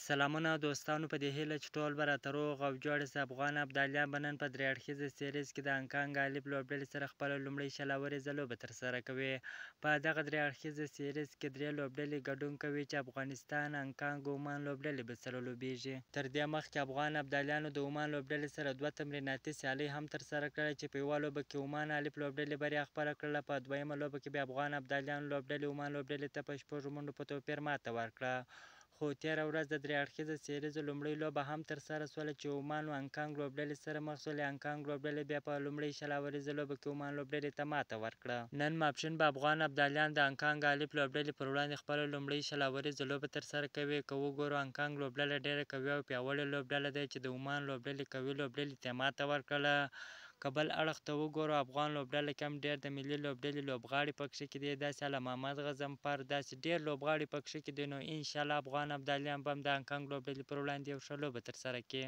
سلامونه دوستانو، په دې هیله چې ټول به راته روغ او جوړ سي. افغان ابدالیان به نن په درې اړخیزه سیریز کې د هانګکانګ غالب لوبډلې سره خپله لومړۍ شلاوریزه لوبه ترسره کوي. په دغه درې اړخیزه سیریز کې درې لوبډلې ګډون کوي چې افغانستان، هانګکانګ او عمان لوبډلې به سره لوبیږي. تر دې مخکې افغان ابدالیانو د عمان لوبډلې سره دوه تمریناتي سیالۍ هم ترسره کړې چې په یوه لوبه کې عمان الف لوبډلې بریا خپله کړله. په دویمه لوبه کې بیا افغان ابدالیانو لوبډلې عمان لوبډلې ته په 6 منډو په توپیر ماته ورکړه. خو تېره ورځ د درې اړخیزه سیریزو لومړۍ لوبه هم ترسره سوله چې عمان او هانګکانګ لوبډلې سره مخ شولې. هانګکانګ لوبډلې بیا په لومړۍ شلاوریزه لوبه کې عمان لوبډلې ته ماته ورکړه. نن ماپښین به افغان ابدالیان د هانګکانګ الف لوبډلې پر وړاندې خپله لومړۍ شلاوریزه لوبه ترسره کوي. که وګورو هانګکانګ لوبډله ډېره قوي او پیاوړې لوبډله ده چې د عمان لوبډلې قوي لوبډلې ته ماته ورکړله. که بل اړخ ته وګورو، افغان لوبډله کې هم ډېر د ملي لوبډلې لوبغاړي پکښې کې دي، داسې اله محمد غضنفر، داسې ډېر لوبغاړي پکښې کې دي. نو انشاءالله افغان ابدالیان به هم د هانګکانګ لوبډلې پر وړاندې یو ښه لوبه ترسره کړي.